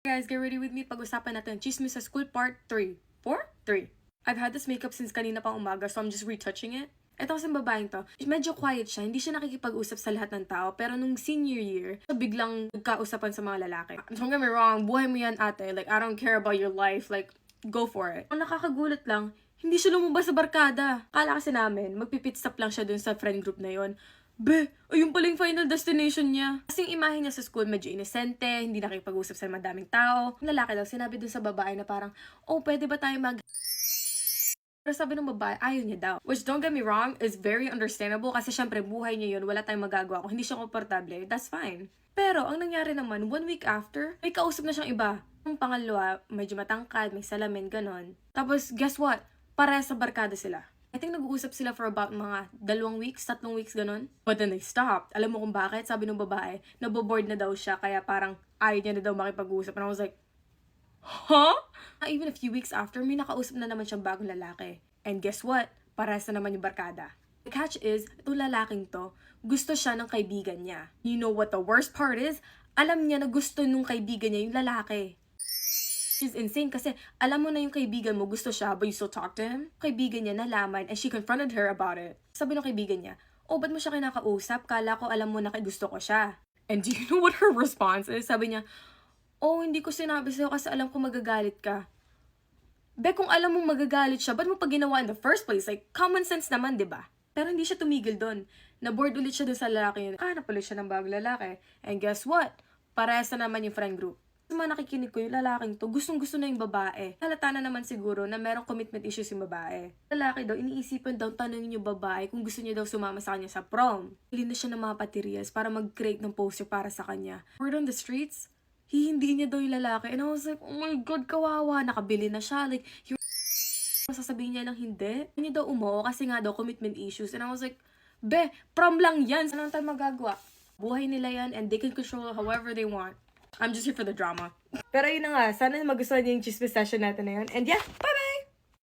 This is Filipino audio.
Guys, get ready with me. Pag-usapan natin Chismis sa School Part 3. 4? 3. I've had this makeup since kanina pang umaga, so I'm just retouching it. Ito kasing babaeng to, medyo quiet siya, hindi siya nakikipag-usap sa lahat ng tao, pero nung senior year, biglang nagkausapan sa mga lalaki. Don't get me wrong, buhay mo yan ate, like I don't care about your life, like go for it. Ang nakakagulat lang, hindi siya lumabas sa barkada. Akala kasi namin, magpipit stop lang siya dun sa friend group na yon. Ayun pala yung final destination niya. Kasing imahe niya sa school, medyo inosente, hindi nakipag-usap sa madaming tao. Yung lalaki daw, sinabi dun sa babae na parang, oh, pwede ba tayo Pero sabi ng babae, ayaw niya daw. Which, don't get me wrong, is very understandable kasi syempre buhay niya yun, wala tayong magagawa. Kung hindi siya komportable, that's fine. Pero, ang nangyari naman, 1 week after, may kausap na siyang iba. Yung pangalawa, medyo matangkad, may salamin, ganon. Tapos, guess what? Para sa barkada sila. I think nag-uusap sila for about mga 2 weeks, 3 weeks, ganon. But then they stopped. Alam mo kung bakit? Sabi ng babae, naboboard na daw siya, kaya parang ayaw niya na daw makipag-usap. And I was like, huh? Even a few weeks after, may nakausap na naman siyang bagong lalaki. And guess what? Parehas na naman yung barkada. The catch is, itong lalaking to, gusto siya ng kaibigan niya. You know what the worst part is? Alam niya na gusto nung kaibigan niya yung lalaki. She's insane kasi alam mo na yung kaibigan mo gusto siya but you still talk to him. Kaibigan niya nalaman and she confronted her about it. Sabi ng kaibigan niya, oh, ba't mo siya kinakausap? Kala ko alam mo na gusto ko siya. And do you know what her response is? Sabi niya, oh, hindi ko sinabi sa'yo kasi alam ko magagalit ka. Kung alam mong magagalit siya, ba't mo pa ginawa in the first place? Like, common sense naman, di ba? Pero hindi siya tumigil doon. Na-bored ulit siya doon sa lalaki yun. Hanap ulit siya ng bagong lalaki. And guess what? Parehas na naman yung friend group. Sa mga nakikinig ko, yung lalaking to, gustong-gusto na yung babae. Halata na naman siguro na merong commitment issues yung babae. Lalaki daw, iniisipan daw tanongin yung babae kung gusto niya daw sumama sa kanya sa prom. Bili na siya ng mga materials para mag-create ng poster para sa kanya. Word on the streets, hindi niya daw yung lalaki. And I was like, oh my God, kawawa. Nakabili na siya. Like, sasabihin niya lang hindi. Hindi daw umuo kasi nga daw commitment issues. And I was like, prom lang yan. Ano tayo magagawa? Buhay nila yan and they can control however they want. I'm just here for the drama. Pero yun na nga, sana magustuhan niyo yung chismis session natin na yun. And yeah, bye-bye!